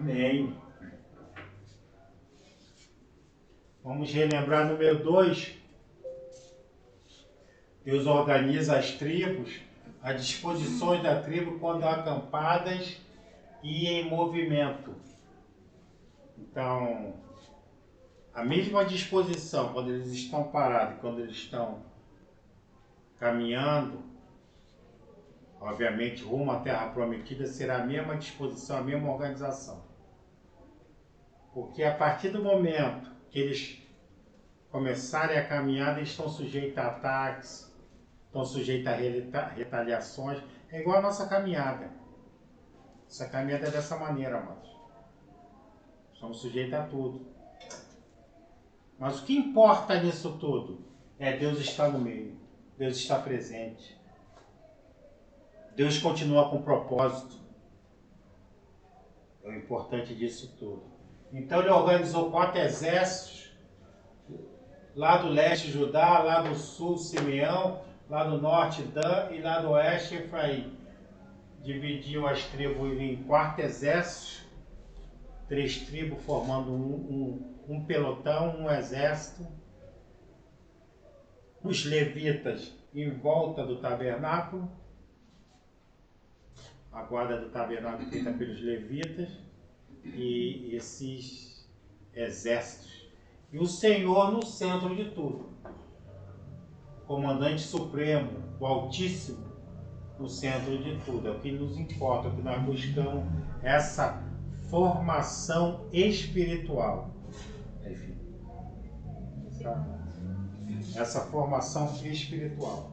Amém. Vamos relembrar número 2. Deus organiza as tribos, as disposições da tribo quando acampadas e em movimento. Então, a mesma disposição quando eles estão parados, quando eles estão caminhando, obviamente rumo à terra prometida, será a mesma disposição, a mesma organização. Porque a partir do momento que eles começarem a caminhada, eles estão sujeitos a ataques, estão sujeitos a retaliações. É igual a nossa caminhada. Essa caminhada é dessa maneira, amados. Estamos sujeitos a tudo. Mas o que importa nisso tudo é Deus estar no meio. Deus está presente. Deus continua com propósito. É o importante disso tudo. Então ele organizou 4 exércitos. Lá do leste Judá, lá do sul Simeão, lá do norte Dan e lá do oeste Efraim. Dividiu as tribos em 4 exércitos, 3 tribos formando um pelotão, um exército. Os levitas em volta do tabernáculo, a guarda do tabernáculo feita pelos levitas e esses exércitos. E o Senhor no centro de tudo. O comandante supremo, o Altíssimo, no centro de tudo. É o que nos importa, é o que nós buscamos, essa formação espiritual. Enfim, essa formação espiritual.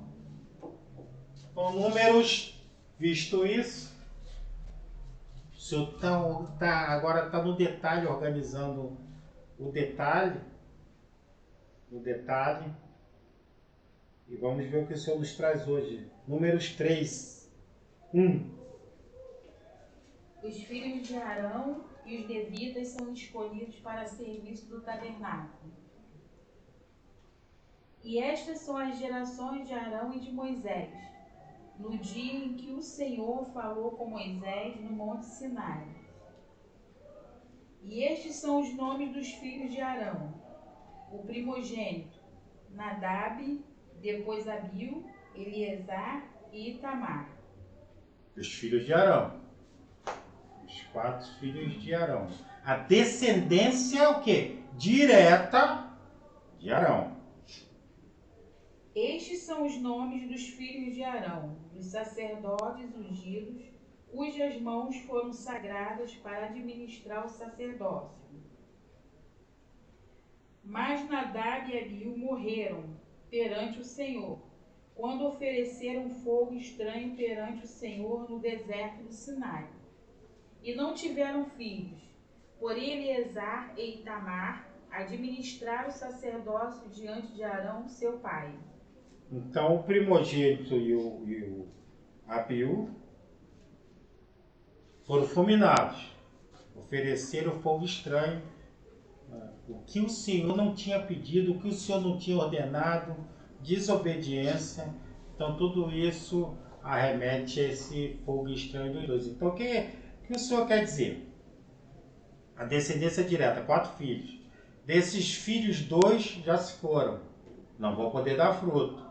Então, Números, visto isso, o senhor agora está no detalhe, organizando o detalhe, e vamos ver o que o Senhor nos traz hoje. Números 3, 1. Os filhos de Arão e os levitas são escolhidos para serviço do tabernáculo. E estas são as gerações de Arão e de Moisés, no dia em que o Senhor falou com Moisés no Monte Sinai. E estes são os nomes dos filhos de Arão: o primogênito, Nadab, depois Abiú, Eleazar e Itamar. Os filhos de Arão. Os 4 filhos de Arão. A descendência é o quê? Direta de Arão. Estes são os nomes dos filhos de Arão, dos sacerdotes ungidos, cujas mãos foram sagradas para administrar o sacerdócio. Mas Nadab e Abiú morreram perante o Senhor, quando ofereceram fogo estranho perante o Senhor no deserto do Sinai. E não tiveram filhos, porém Eleazar e Itamar administraram o sacerdócio diante de Arão, seu pai. Então o primogênito e o Abiú foram fulminados, ofereceram fogo estranho, o que o Senhor não tinha pedido, o que o Senhor não tinha ordenado, desobediência. Então tudo isso arremete a esse fogo estranho dos dois. Então o que o Senhor quer dizer? A descendência direta, 4 filhos. Desses filhos, 2 já se foram, não vão poder dar fruto.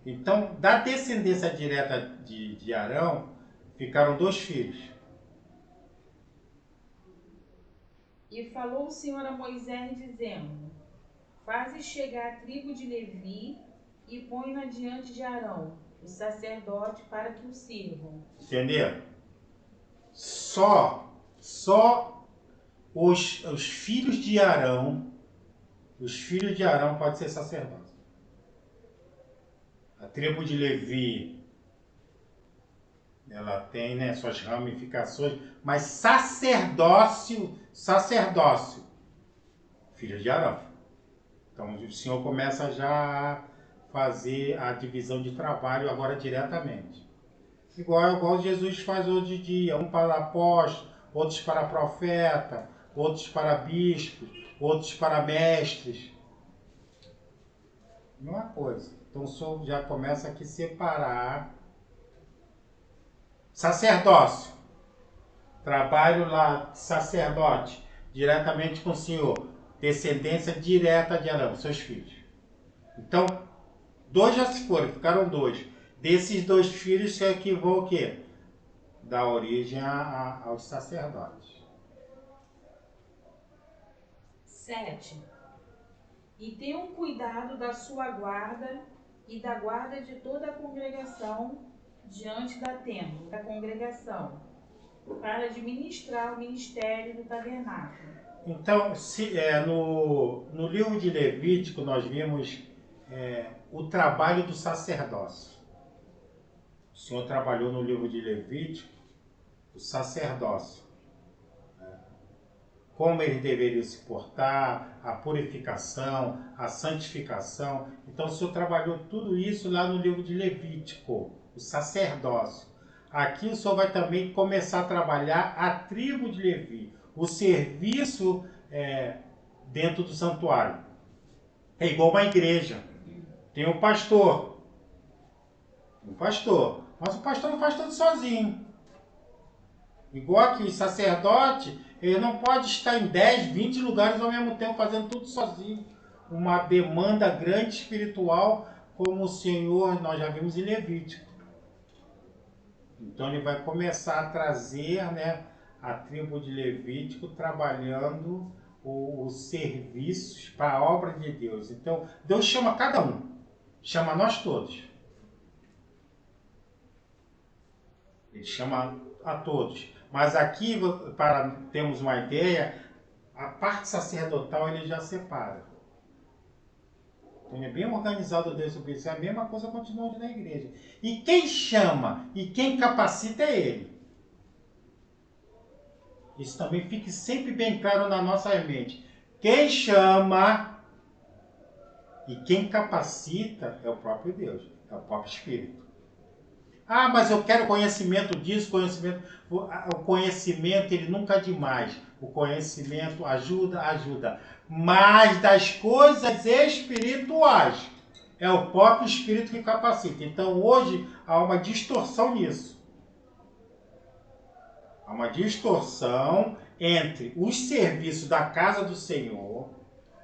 Então, da descendência direta de Arão, ficaram 2 filhos. E falou o Senhor a Moisés, dizendo: Faze chegar a tribo de Levi e põe-na diante de Arão, o sacerdote, para que o sirvam. Entenderam? Só os filhos de Arão, podem ser sacerdotes. A tribo de Levi, ela tem, suas ramificações, mas sacerdócio, filhos de Arão. Então o Senhor começa já a fazer a divisão de trabalho agora diretamente. Igual Jesus faz hoje em dia, um para apóstolo, outros para profeta, outros para bispos, outros para mestres. Mesma coisa. Então o Senhor já começa aqui a separar. Sacerdócio. trabalho lá, sacerdote, diretamente com o Senhor, descendência direta de Arão, seus filhos. Então, 2 já se foram, ficaram 2. Desses 2 filhos é que vão o quê? Dar origem aos sacerdotes. 7. E tenham cuidado da sua guarda e da guarda de toda a congregação diante da tenda da congregação, para administrar o ministério do tabernáculo. Então, no livro de Levítico, nós vimos o trabalho do sacerdócio. O Senhor trabalhou no livro de Levítico o sacerdócio. Como eles deveriam se portar, a purificação, a santificação. Então, o Senhor trabalhou tudo isso lá no livro de Levítico, o sacerdócio. Aqui o Senhor vai também começar a trabalhar a tribo de Levi, o serviço dentro do santuário. É igual uma igreja. Tem um pastor. Mas o pastor não faz tudo sozinho. Igual aqui, o sacerdote, ele não pode estar em 10, 20 lugares ao mesmo tempo fazendo tudo sozinho. Uma demanda grande espiritual, como o Senhor, nós já vimos em Levítico. Então ele vai começar a trazer, a tribo de Levítico trabalhando os serviços para a obra de Deus. Então Deus chama cada um, chama nós todos. Ele chama a todos. Mas aqui, para termos uma ideia, a parte sacerdotal ele já separa. Então ele é bem organizado desde o princípio. A mesma coisa continua na igreja. E quem chama e quem capacita é ele. Isso também fique sempre bem claro na nossa mente. Quem chama e quem capacita é o próprio Deus, é o próprio Espírito. Ah, mas eu quero conhecimento disso, conhecimento. O conhecimento, ele nunca é demais. O conhecimento ajuda. Mas das coisas espirituais, é o próprio Espírito que capacita. Então hoje há uma distorção nisso. Há uma distorção entre os serviços da casa do Senhor,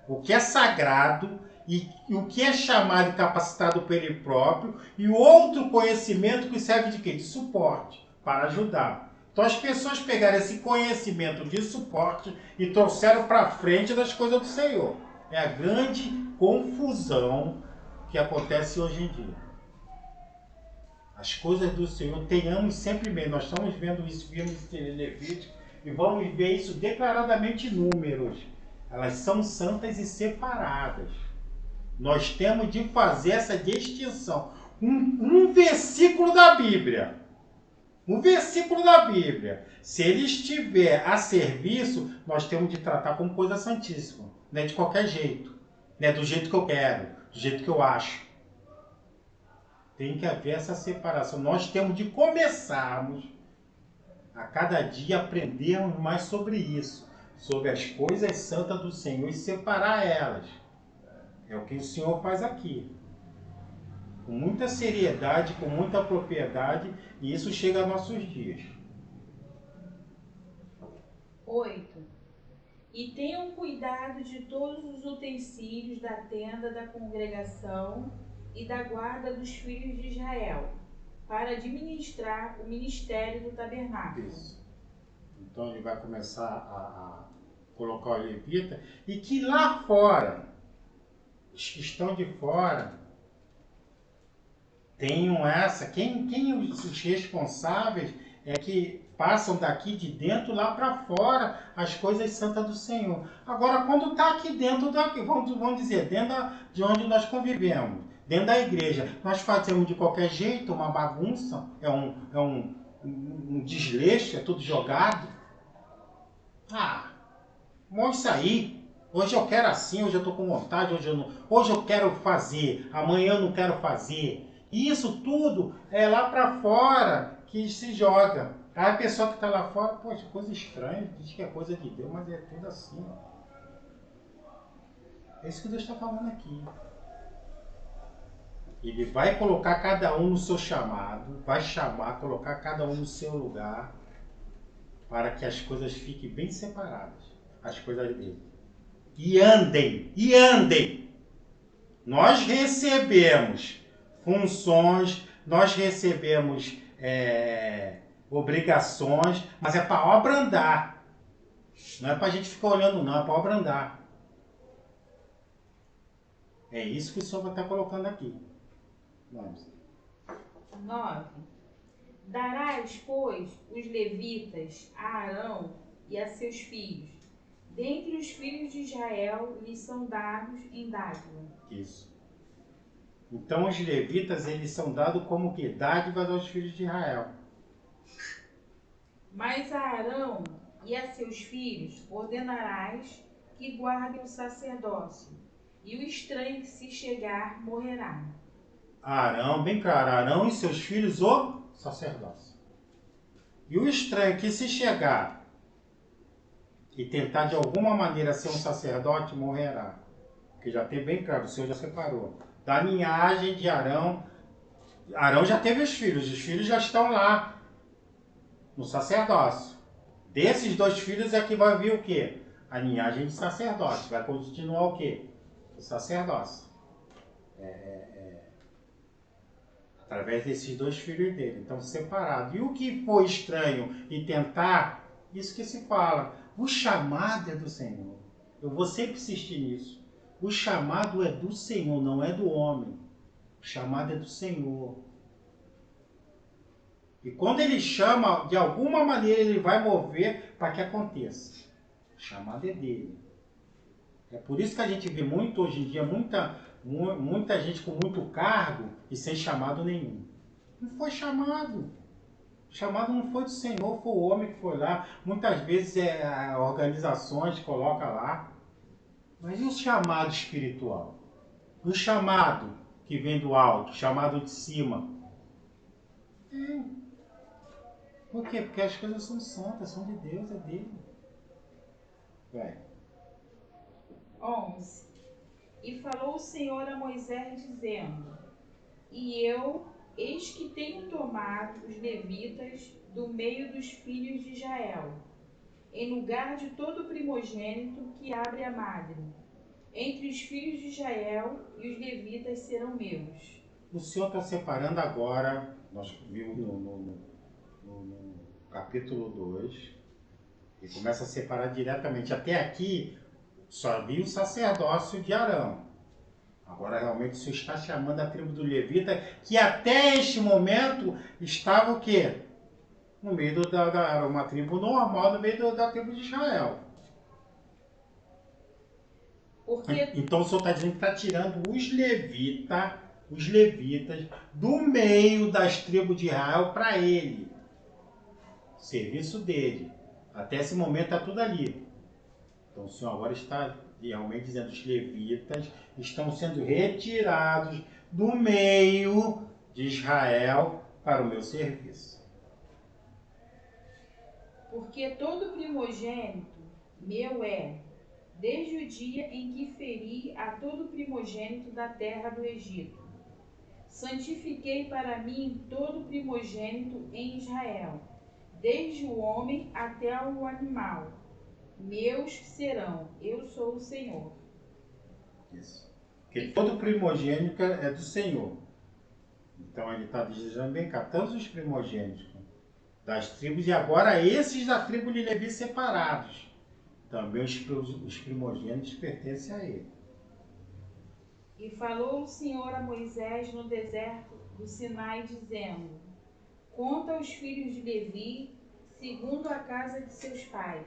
o que é sagrado, e o que é chamado e capacitado por ele próprio, e o outro conhecimento que serve de quê? De suporte, para ajudar. Então as pessoas pegaram esse conhecimento de suporte e trouxeram para frente das coisas do Senhor. É a grande confusão que acontece hoje em dia. As coisas do Senhor, tenhamos sempre bem. Nós estamos vendo isso, vimos isso em Levítico, e vamos ver isso declaradamente em Números. Elas são santas e separadas. Nós temos de fazer essa distinção. Um versículo da Bíblia. Um versículo da Bíblia. Se ele estiver a serviço, nós temos de tratar como coisa santíssima. Não é de qualquer jeito. Não é do jeito que eu quero. Do jeito que eu acho. Tem que haver essa separação. Nós temos de começarmos a cada dia aprendermos mais sobre isso. Sobre as coisas santas do Senhor e separar elas. É o que o Senhor faz aqui. Com muita seriedade, com muita propriedade, e isso chega a nossos dias. 8. E tenham cuidado de todos os utensílios da tenda da congregação e da guarda dos filhos de Israel, para administrar o ministério do tabernáculo. Isso. Então ele vai começar a colocar o levita, e que lá fora, os que estão de fora, tenham essa. Quem os responsáveis é que passam daqui de dentro lá para fora as coisas santas do Senhor. Agora, quando está aqui dentro, vamos dizer, dentro de onde nós convivemos, dentro da igreja, nós fazemos de qualquer jeito uma bagunça, é um desleixo, é tudo jogado. Vamos sair. Hoje eu quero assim, hoje eu estou com vontade, hoje eu quero fazer, amanhã eu não quero fazer. E isso tudo é lá para fora que se joga. Aí a pessoa que está lá fora, poxa, coisa estranha, diz que é coisa de Deus, mas é tudo assim. É isso que Deus está falando aqui. Ele vai colocar cada um no seu chamado, vai chamar, colocar cada um no seu lugar. para que as coisas fiquem bem separadas, as coisas dele. E andem. Nós recebemos funções, nós recebemos obrigações, mas é para a obra andar. Não é para a gente ficar olhando não, é para a obra andar. É isso que o Senhor vai estar colocando aqui. Vamos. 9. Darás, pois, os levitas a Arão e a seus filhos. Dentre os filhos de Israel lhes são dados em dádiva. Isso. Então os levitas, eles são dados como que? Dádivas aos filhos de Israel. Mas a Arão e a seus filhos ordenarás que guardem o sacerdócio, e o estranho que se chegar morrerá. Arão, bem claro, Arão e seus filhos o sacerdócio. E o estranho que se chegar e tentar de alguma maneira ser um sacerdote, morrerá. Porque já tem bem claro, o Senhor já separou. Da linhagem de Arão, Arão já teve os filhos já estão lá no sacerdócio. Desses 2 filhos é que vai vir o quê? A linhagem de sacerdote. Vai continuar o quê? O sacerdócio. Através desses 2 filhos dele. Então, separado. E o que for estranho e tentar, isso que se fala. O chamado é do Senhor. Eu vou sempre insistir nisso. O chamado é do Senhor, não é do homem. O chamado é do Senhor. E quando ele chama, de alguma maneira ele vai mover para que aconteça. O chamado é dele. É por isso que a gente vê muito hoje em dia, muita gente com muito cargo e sem chamado nenhum. Não foi chamado. O chamado não foi do Senhor, foi o homem que foi lá. Muitas vezes organizações colocam lá. Mas e o chamado espiritual? O chamado que vem do alto, chamado de cima? Por quê? Porque as coisas são santas, são de Deus, é dele. Vai. 11. E falou o Senhor a Moisés, dizendo: E eu, eis que tenho tomado os levitas do meio dos filhos de Israel, em lugar de todo primogênito que abre a madre. Entre os filhos de Israel, e os levitas serão meus. O Senhor está separando agora, nós vimos no capítulo 2, e começa a separar diretamente. Até aqui, só viu o sacerdócio de Arão. Agora realmente o Senhor está chamando a tribo do Levita, que até este momento estava o quê? No meio era uma tribo normal, no meio da tribo de Israel. Então o Senhor está dizendo que está tirando os levitas, do meio das tribos de Israel para ele. O serviço dele. Até esse momento está tudo ali. Então o Senhor agora está realmente dizendo que os levitas estão sendo retirados do meio de Israel para o meu serviço. Porque todo primogênito meu é, desde o dia em que feri a todo primogênito da terra do Egito. Santifiquei para mim todo primogênito em Israel, desde o homem até o animal. Meus serão, eu sou o Senhor. Isso. Porque todo primogênito é do Senhor. Então ele está dizendo bem cá, todos os primogênitos das tribos, e agora esses da tribo de Levi separados. Também os primogênitos pertencem a ele. E falou o Senhor a Moisés no deserto do Sinai, dizendo: Conta os filhos de Levi, segundo a casa de seus pais,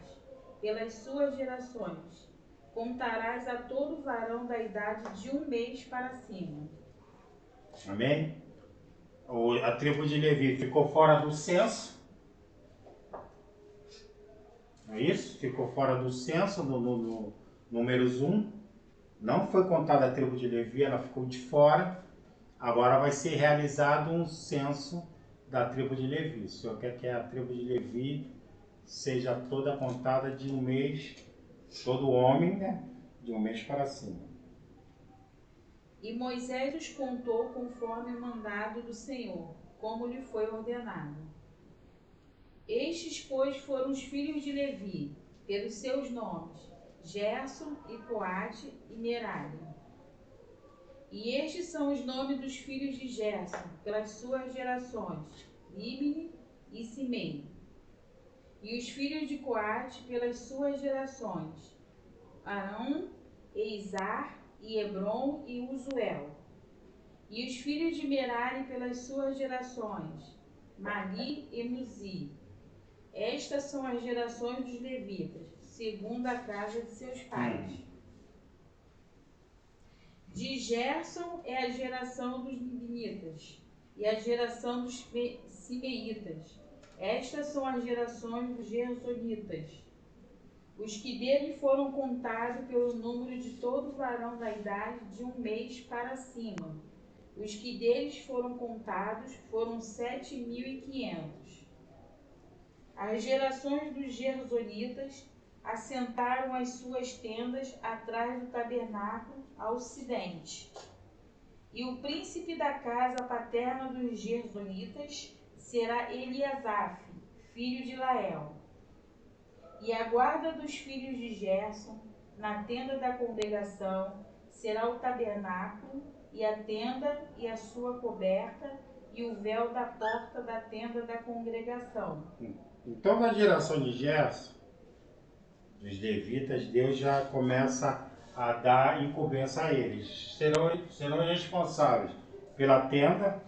pelas suas gerações. Contarás a todo varão da idade de 1 mês para cima. Amém? A tribo de Levi ficou fora do censo. Não é isso? Ficou fora do censo, no números 1. Não foi contada a tribo de Levi, ela ficou de fora. Agora vai ser realizado um censo da tribo de Levi. O Senhor quer que a tribo de Levi seja toda contada de 1 mês, todo homem, né? De 1 mês para cima. E Moisés os contou conforme o mandado do Senhor, como lhe foi ordenado. Estes, pois, foram os filhos de Levi, pelos seus nomes, Gerson, e Coate e Merari. E estes são os nomes dos filhos de Gerson, pelas suas gerações, Libni e Simei. E os filhos de Coate, pelas suas gerações, Arão, Eizar, e Hebron e Uzuel. E os filhos de Merari, pelas suas gerações, Mali e Muzi. Estas são as gerações dos levitas, segundo a casa de seus pais. De Gerson é a geração dos libnitas e a geração dos simeitas. Estas são as gerações dos gersonitas. Os que dele foram contados pelo número de todo varão da idade de 1 mês para cima. Os que deles foram contados foram 7.500. As gerações dos gersonitas assentaram as suas tendas atrás do tabernáculo ao ocidente. E o príncipe da casa paterna dos gersonitas será Eliasaf, filho de Lael. E a guarda dos filhos de Gerson, na tenda da congregação, será o tabernáculo, e a tenda e a sua coberta, e o véu da porta da tenda da congregação. Então, na geração de Gerson, dos levitas, Deus já começa a dar incumbência a eles. Serão responsáveis pela tenda,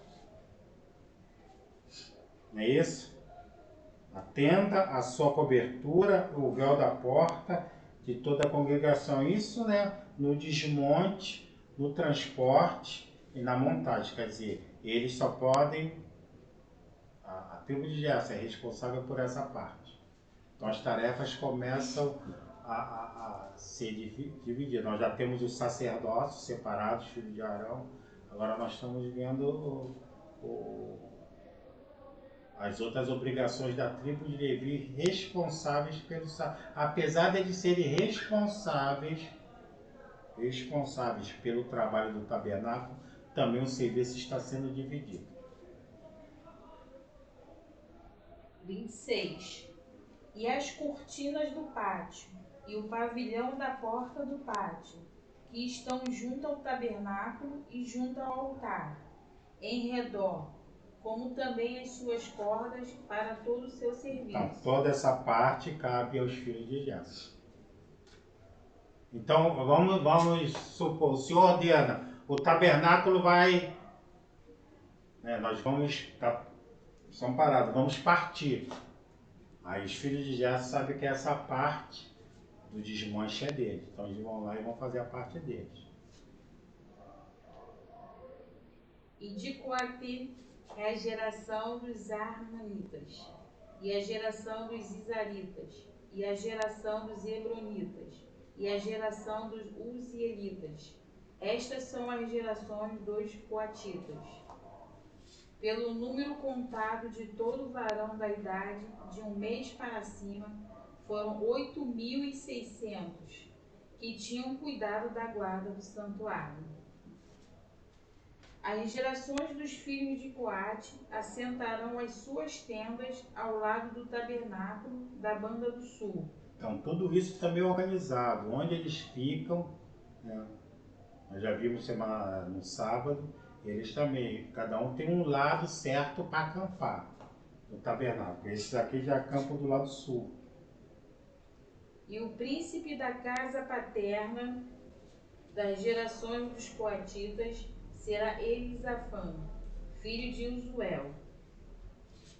não é isso? A tenda, a sua cobertura, o véu da porta de toda a congregação. Isso, né, no desmonte, no transporte e na montagem. Quer dizer, eles só podem... A tribo de Gerson é responsável por essa parte. Então as tarefas começam a ser divididas. Nós já temos os sacerdócios separados, filhos de Arão. Agora nós estamos vendo as outras obrigações da tribo de Levi responsáveis pelo... Apesar de eles serem responsáveis pelo trabalho do tabernáculo, também o serviço está sendo dividido. 26. E as cortinas do pátio, e o pavilhão da porta do pátio, que estão junto ao tabernáculo e junto ao altar, em redor, como também as suas cordas para todo o seu serviço. Então, toda essa parte cabe aos filhos de Gerson. Então, vamos supor, o Senhor ordena, o tabernáculo vai... nós vamos... São parados, vamos partir. Aí os filhos de Gerson sabem que essa parte do desmanche é deles. Então eles vão lá e vão fazer a parte deles. E de Coate é a geração dos Armanitas, e a geração dos Isaritas, e a geração dos Hebronitas, e a geração dos Uzielitas. Estas são as gerações dos Coatitas. Pelo número contado de todo varão da idade de 1 mês para cima, foram 8.600 que tinham cuidado da guarda do santuário. As gerações dos filhos de Coate assentarão as suas tendas ao lado do tabernáculo da banda do sul. Então tudo isso também é organizado, onde eles ficam, né? Nós já vimos no sábado, eles também, cada um tem um lado certo para acampar no tabernáculo. Esses aqui já acampam do lado sul. E o príncipe da casa paterna das gerações dos coatitas será Elisafã, filho de Uzuel.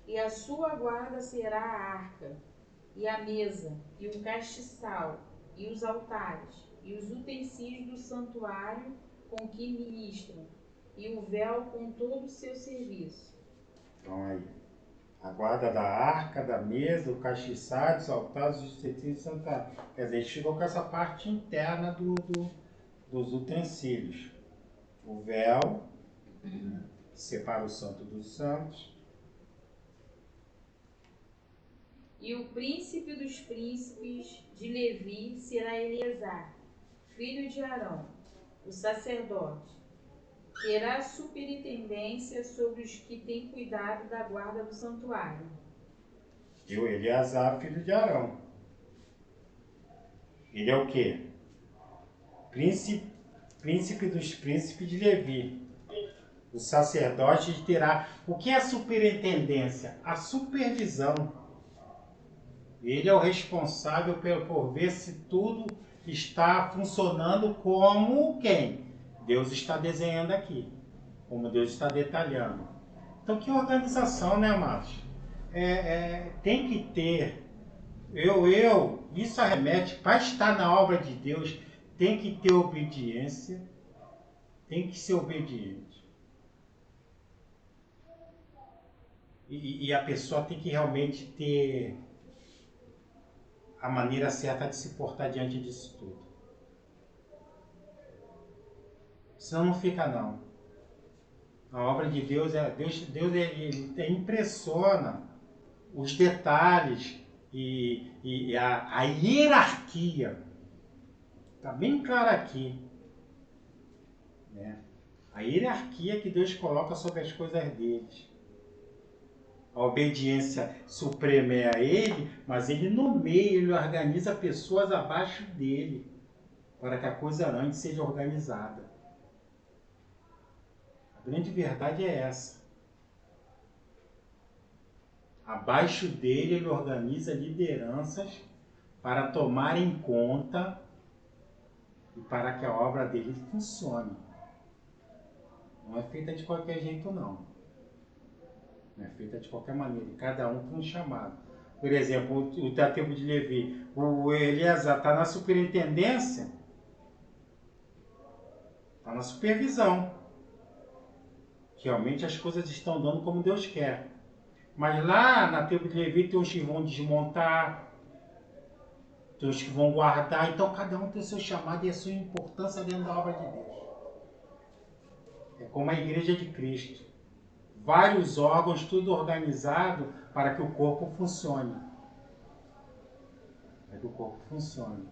E a sua guarda será a arca, e a mesa, e o castiçal, e os altares, e os utensílios do santuário com que ministram, e o véu com todo o seu serviço. Então aí, a guarda da arca, da mesa, o castiçal, dos altares, dos utensílios do santuário. Quer dizer, eles ficam com essa parte interna dos utensílios. O véu, né, separa o santo dos santos. E o príncipe dos príncipes de Levi será Eleazar, filho de Arão, o sacerdote. Terá superintendência sobre os que têm cuidado da guarda do santuário. Eu, Eleazar, filho de Arão. Ele é o quê? Príncipe dos príncipes de Levi. O sacerdote terá. O que é a superintendência? A supervisão. Ele é o responsável por ver se tudo está funcionando como quem? Deus está desenhando aqui. Como Deus está detalhando. Então, que organização, né, amados? Tem que ter. Isso arremete para estar na obra de Deus. Tem que ter obediência. Tem que ser obediente. E a pessoa tem que realmente ter a maneira certa de se portar diante disso tudo. Senão não fica não. A obra de Deus, ele impressiona os detalhes e a hierarquia. Está bem claro aqui. Né? A hierarquia que Deus coloca sobre as coisas deles. A obediência suprema é a Ele, mas Ele nomeia, Ele organiza pessoas abaixo dele, para que a coisa ande seja organizada. A grande verdade é essa. Abaixo dele, Ele organiza lideranças para tomar em conta e para que a obra dele funcione. Não é feita de qualquer jeito, não. Não é feita de qualquer maneira. Cada um tem um chamado. Por exemplo, o da tribo de Levi. O Eleazar está na superintendência, está na supervisão. Realmente as coisas estão dando como Deus quer. Mas lá na tribo de Levi tem uns que vão desmontar, tem uns que vão guardar. Então cada um tem o seu chamado e a sua importância dentro da obra de Deus. É como a igreja de Cristo. Vários órgãos, tudo organizado para que o corpo funcione. Para que o corpo funcione.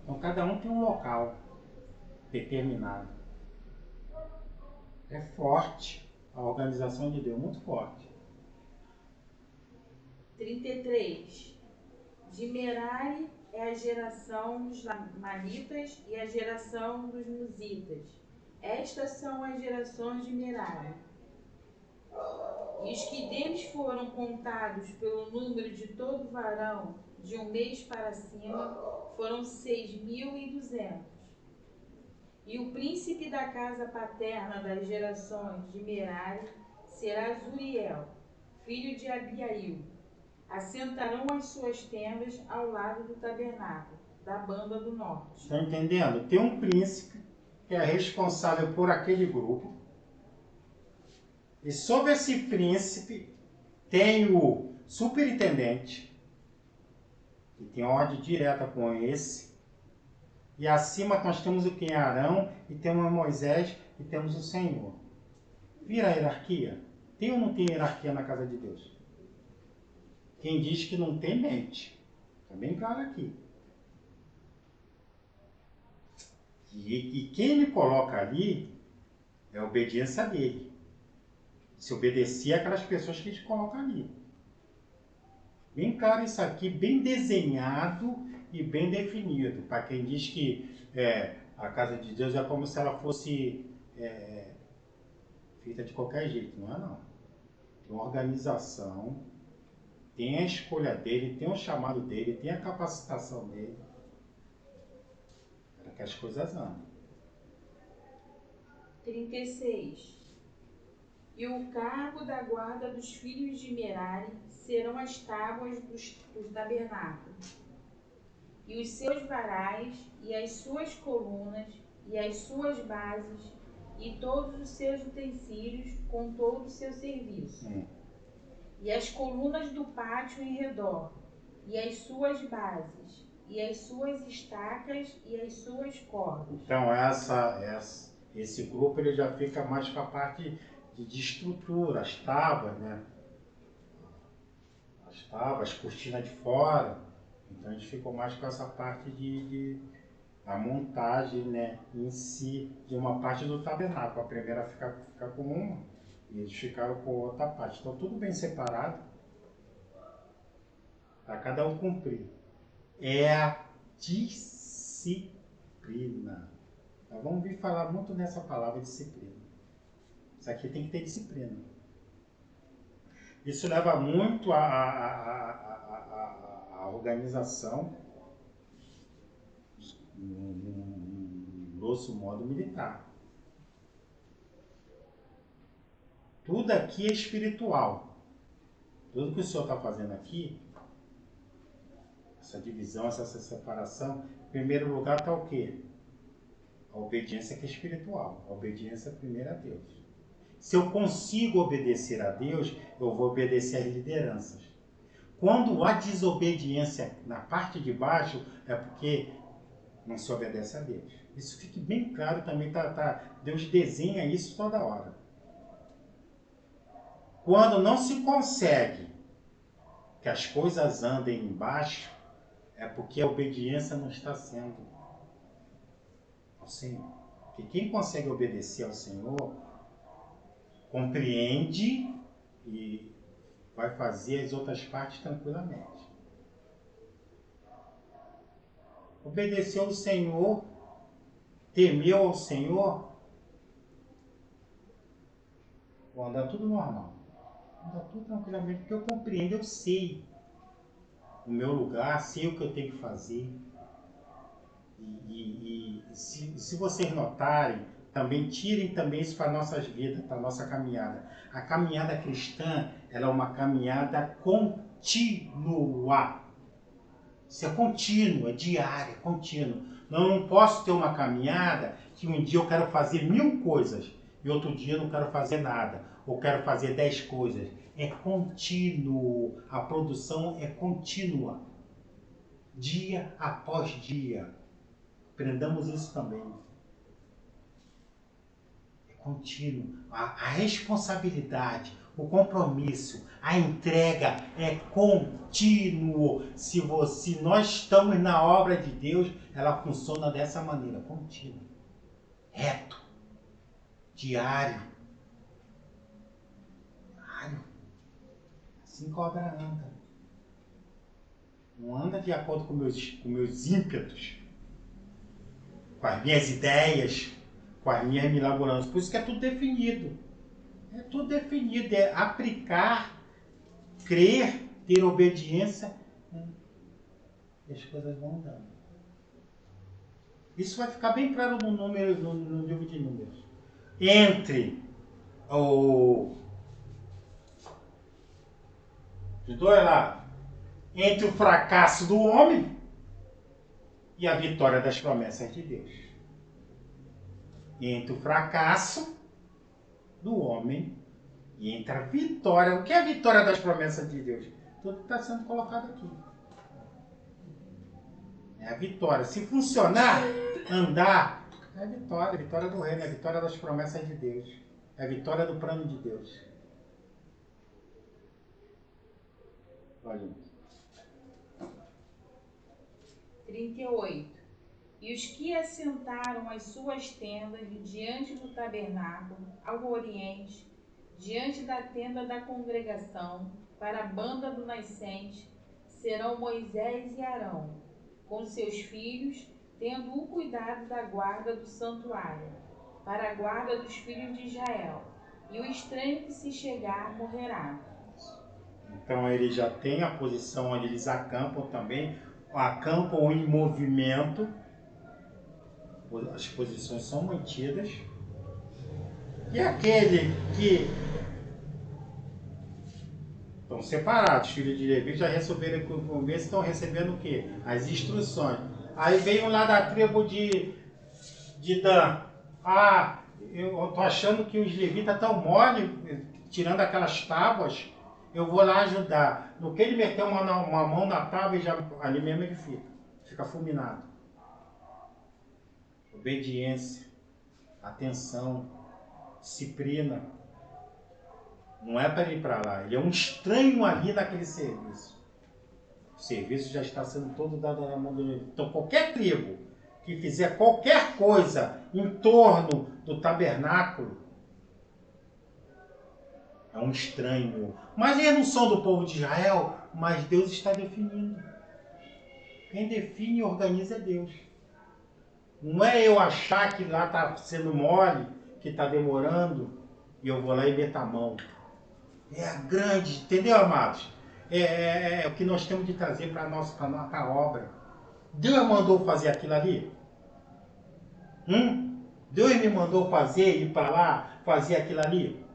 Então cada um tem um local determinado. É forte a organização de Deus, muito forte. 33. De Merari é a geração dos Lamanitas e a geração dos Musitas. Estas são as gerações de Merari. E os que deles foram contados pelo número de todo varão, de um mês para cima, foram 6.200. E o príncipe da casa paterna das gerações de Merari será Zuriel, filho de Abiail. Assentarão as suas tendas ao lado do tabernáculo, da banda do norte. Estão entendendo? Tem um príncipe que é responsável por aquele grupo. E sobre esse príncipe tem o superintendente, que tem ordem direta com esse. E acima nós temos o que? Arão, e temos Moisés, e temos o Senhor. Vira a hierarquia? Tem ou não tem hierarquia na casa de Deus? Quem diz que não tem, mente. Está bem claro aqui. E quem ele coloca ali é a obediência dele. Se obedecer àquelas pessoas que ele coloca ali. Bem claro isso aqui, bem desenhado e bem definido. Para quem diz que a casa de Deus é como se ela fosse feita de qualquer jeito. Não é não. Tem uma organização, tem a escolha dele, tem o chamado dele, tem a capacitação dele. Para que as coisas andem. 36. E o cargo da guarda dos filhos de Merari serão as tábuas do tabernáculo, e os seus varais, e as suas colunas, e as suas bases, e todos os seus utensílios, com todo o seu serviço. E as colunas do pátio em redor, e as suas bases, e as suas estacas, e as suas cordas. Então esse grupo ele já fica mais com a parte de estrutura, as tábuas, né? As tábuas, cortina de fora. Então a gente ficou mais com essa parte a montagem, né, em si, de uma parte do tabernáculo. A primeira fica com uma e eles ficaram com outra parte. Então tudo bem separado. para cada um cumprir. É a disciplina. Nós vamos vir falar muito nessa palavra disciplina. Isso aqui tem que ter disciplina. Isso leva muito a organização no grosso modo militar. Tudo aqui é espiritual. Tudo que o Senhor está fazendo aqui, essa divisão, essa separação, em primeiro lugar está o quê? A obediência que é espiritual. A obediência primeiro a Deus. Se eu consigo obedecer a Deus, eu vou obedecer às lideranças. Quando há desobediência na parte de baixo, é porque não se obedece a Deus. Isso fique bem claro também. Deus desenha isso toda hora. Quando não se consegue que as coisas andem embaixo, é porque a obediência não está sendo ao Senhor. Porque quem consegue obedecer ao Senhor, compreende e vai fazer as outras partes tranquilamente. Obedeceu ao Senhor, temeu ao Senhor, vou andar tudo normal. Andar tudo tranquilamente, porque eu compreendo, eu sei o meu lugar, sei o que eu tenho que fazer. Se vocês notarem, também tirem também isso para nossas vidas, para a nossa caminhada. A caminhada cristã, ela é uma caminhada contínua. Isso é contínuo, é diário, é contínuo. Eu não posso ter uma caminhada que um dia eu quero fazer 1000 coisas e outro dia eu não quero fazer nada, ou quero fazer 10 coisas. É contínuo, a produção é contínua, dia após dia. Aprendamos isso também. É contínuo. A responsabilidade, o compromisso, a entrega é contínuo. Se nós estamos na obra de Deus, ela funciona dessa maneira, contínuo, reto, diário. Assim que a obra anda. Não anda de acordo com meus ímpetos, com as minhas ideias, com as minhas milagrosas. Por isso que é tudo definido. É tudo definido. É aplicar, crer, ter obediência. E as coisas vão andando. Isso vai ficar bem claro no livro de Números. Entre de dois lados, entre o fracasso do homem e a vitória das promessas de Deus. Entre o fracasso do homem e entre a vitória. O que é a vitória das promessas de Deus? Tudo está sendo colocado aqui. É a vitória. Se funcionar, andar, é a vitória do reino, é a vitória das promessas de Deus, é a vitória do plano de Deus. Olha. 38. E os que assentaram as suas tendas diante do tabernáculo, ao oriente, diante da tenda da congregação, para a banda do nascente, serão Moisés e Arão, com seus filhos, tendo o cuidado da guarda do santuário, para a guarda dos filhos de Israel. E o estranho que se chegar morrerá. Então ele já tem a posição onde eles acampam também, acampam em movimento, as posições são mantidas. E aquele que estão separados, filhos de Levi já receberam, no começo estão recebendo o quê? As instruções. Aí vem um lá da tribo de Dan. Eu tô achando que os levitas estão mole, tirando aquelas tábuas. Eu vou lá ajudar. No que ele meter uma mão na tábua, ali mesmo ele fica fulminado. Obediência, atenção, disciplina. Não é para ir para lá. Ele é um estranho ali naquele serviço. O serviço já está sendo todo dado na mão do Levita. Então qualquer tribo que fizer qualquer coisa em torno do tabernáculo, É um estranho. Mas eles não são do povo de Israel, mas Deus está definindo. Quem define e organiza é Deus. Não é eu achar que lá está sendo mole, que está demorando, e eu vou lá e meto a mão. É a grande, entendeu, amados? É o que nós temos de trazer para a nossa obra. Deus mandou fazer aquilo ali? Deus me mandou fazer, ir para lá, fazer aquilo ali?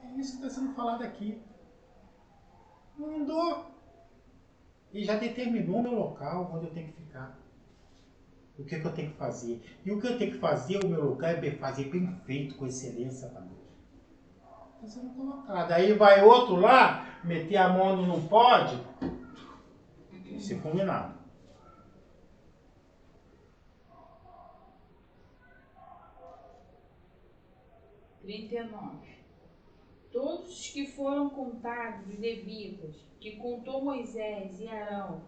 É isso que está sendo falado aqui. Mandou. E já determinou meu local, onde eu tenho que ficar. O que, que eu tenho que fazer. E o que eu tenho que fazer, o meu lugar é fazer bem feito, com excelência para Deus. Está sendo colocado. Aí vai outro lá, meter a mão onde não pode, ser combinado. Todos os que foram contados, os levitas, que contou Moisés e Arão,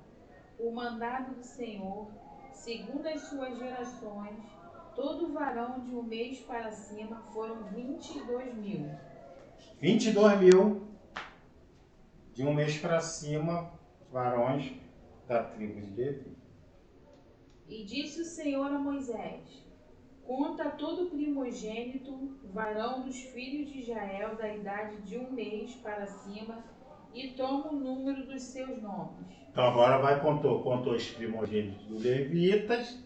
por mandado do Senhor, segundo as suas gerações, todo varão de um mês para cima foram 22.000. 22.000 de um mês para cima, varões da tribo de Levi. E disse o Senhor a Moisés: conta todo primogênito, varão dos filhos de Israel, da idade de um mês para cima, e toma o número dos seus nomes. Então agora contou os primogênitos dos levitas,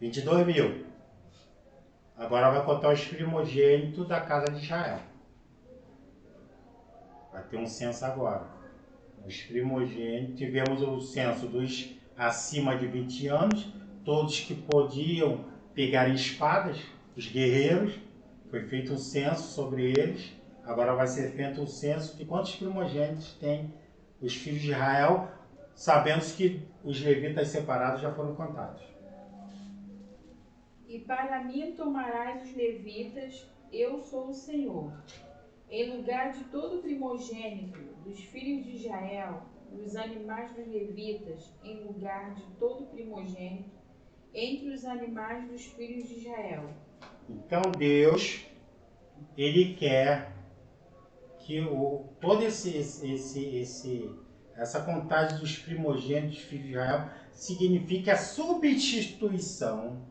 22.000. Agora vai contar os primogênitos da casa de Israel. Vai ter um censo agora. Os primogênitos, tivemos o censo dos acima de 20 anos, todos que podiam pegar espadas, os guerreiros, foi feito um censo sobre eles. Agora vai ser feito um censo de quantos primogênitos tem os filhos de Israel, sabendo que os levitas separados já foram contados. E para mim tomarás os levitas, eu sou o Senhor. Em lugar de todo primogênito dos filhos de Israel, dos animais dos levitas, em lugar de todo primogênito, entre os animais dos filhos de Israel. Então Deus, Ele quer que toda essa contagem dos primogênitos dos filhos de Israel signifique a substituição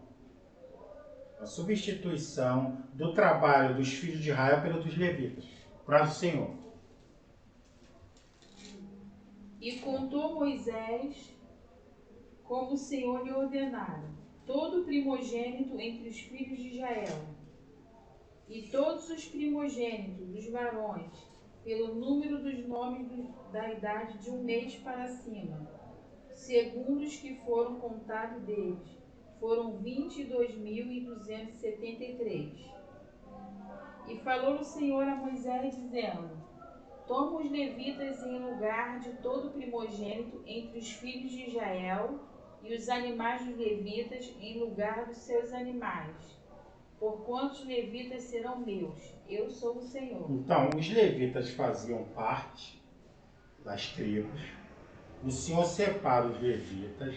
do trabalho dos filhos de Israel pelo dos levitas, para o Senhor. E contou Moisés como o Senhor lhe ordenara, todo primogênito entre os filhos de Israel, e todos os primogênitos dos varões, pelo número dos nomes da idade de um mês para cima, segundo os que foram contados deles, foram 22.273. E falou o Senhor a Moisés, dizendo: toma os levitas em lugar de todo primogênito entre os filhos de Israel, e os animais dos levitas em lugar dos seus animais, porquanto os levitas serão meus. Eu sou o Senhor. Então, os levitas faziam parte das tribos. O Senhor separa os levitas,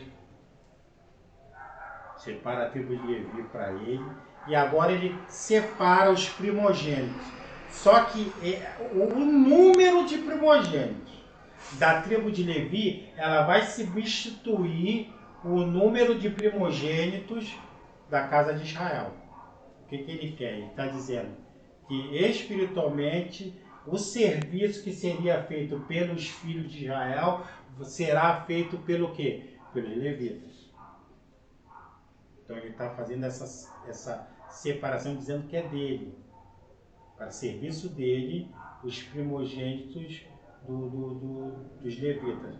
separa a tribo de Levi para ele, e agora ele separa os primogênitos. Só que o número de primogênitos da tribo de Levi, ela vai substituir o número de primogênitos da casa de Israel. O que ele quer? Ele está dizendo que espiritualmente o serviço que seria feito pelos filhos de Israel será feito pelo quê? Pelos levitas. Então ele está fazendo essa separação, dizendo que é dele, para serviço dele, os primogênitos dos levitas.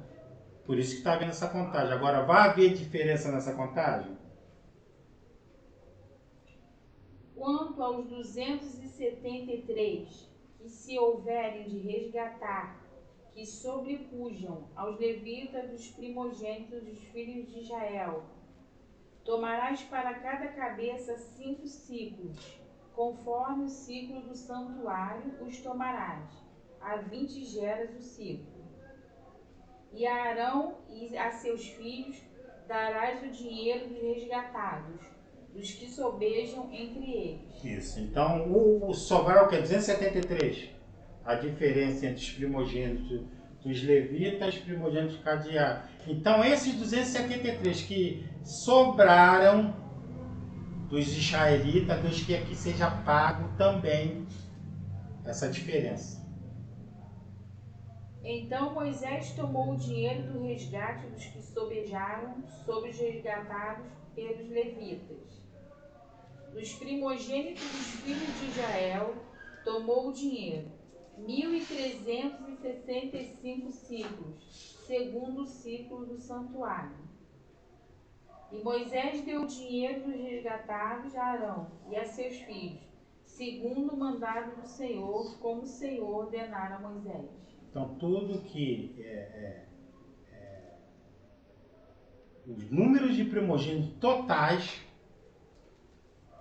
Por isso que está havendo essa contagem. Agora, vai haver diferença nessa contagem? Quanto aos 273 que se houverem de resgatar, que sobrepujam aos levitas dos primogênitos dos filhos de Israel, tomarás para cada cabeça 5 ciclos, conforme o ciclo do santuário os tomarás, a 20 geras o ciclo. E a Arão e a seus filhos darás o dinheiro dos resgatados, dos que sobejam entre eles. Isso. Então, o sobrar o que? 273. A diferença entre os primogênitos dos levitas e os primogênitos de Cadiá. Então, esses 273 que sobraram dos israelitas, Deus quer que seja pago também essa diferença. Então Moisés tomou o dinheiro do resgate dos que sobejaram sobre os resgatados pelos levitas. Dos primogênitos dos filhos de Israel, tomou o dinheiro, 1.365 ciclos, segundo o ciclo do santuário. E Moisés deu o dinheiro dos resgatados a Arão e a seus filhos, segundo o mandado do Senhor, como o Senhor ordenara a Moisés. Então, tudo que os números de primogênitos totais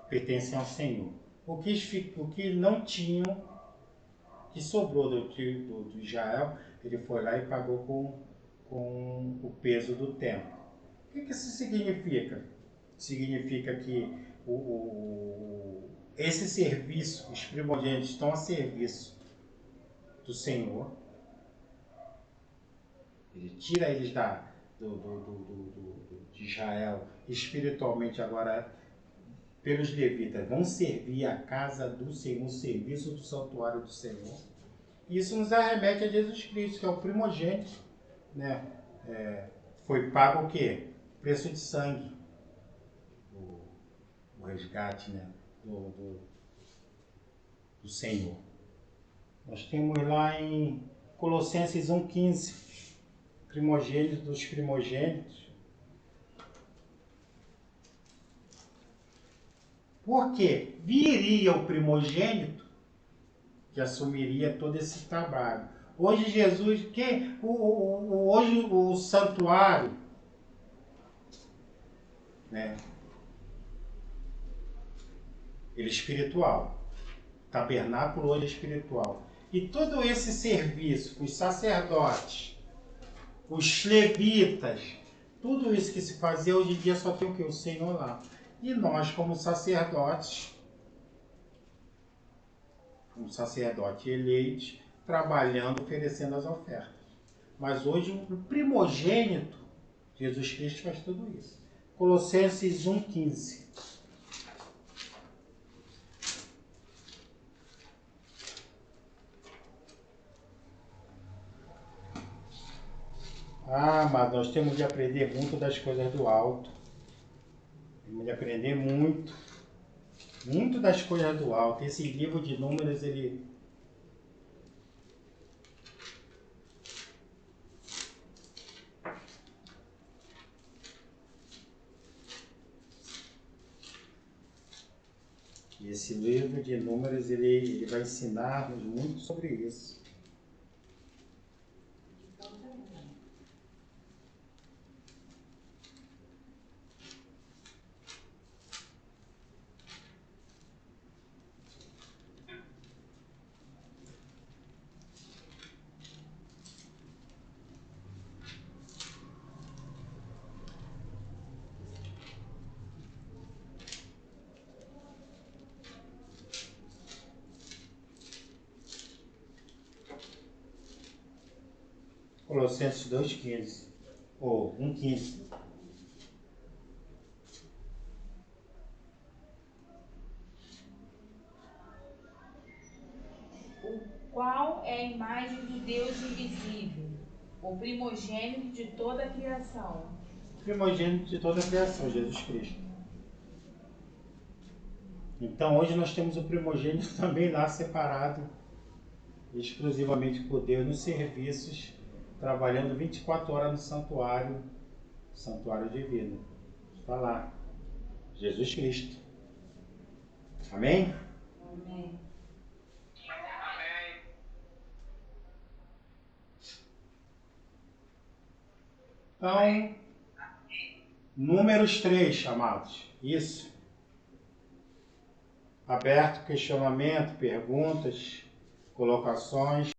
pertencem ao Senhor. O que não tinham, que sobrou do Israel, ele foi lá e pagou com o peso do templo. O que isso significa? Significa que esse serviço, os primogênitos estão a serviço do Senhor. Ele tira eles de Israel espiritualmente agora pelos levitas. Vão servir a casa do Senhor, o serviço do santuário do Senhor. Isso nos arremete a Jesus Cristo, que é o primogênito, né? Foi pago o quê? Preço de sangue. O resgate, né? do Senhor. Nós temos lá em Colossenses 1,15, primogênitos dos primogênitos. Porque viria o primogênito que assumiria todo esse trabalho. Hoje Jesus, hoje o santuário, né? Ele é espiritual. Tabernáculo hoje é espiritual. E todo esse serviço, os sacerdotes, os levitas, tudo isso que se fazia hoje em dia só tem o que? O Senhor lá. E nós, como sacerdotes eleitos, trabalhando, oferecendo as ofertas. Mas hoje o primogênito, Jesus Cristo, faz tudo isso. Colossenses 1,15. Mas nós temos de aprender muito das coisas do alto. Temos de aprender muito das coisas do alto. Esse livro de Números, ele vai ensinar-nos muito sobre isso. Colossenses 2,15 ou 1,15. O qual é a imagem do Deus invisível, o primogênito de toda a criação. Primogênito de toda a criação, Jesus Cristo. Então hoje nós temos o primogênito também lá separado exclusivamente por Deus nos serviços, trabalhando 24 horas no santuário divino. Está lá, Jesus Cristo. Amém? Amém. Então, Números 3, amados. Isso. Aberto questionamento, perguntas, colocações.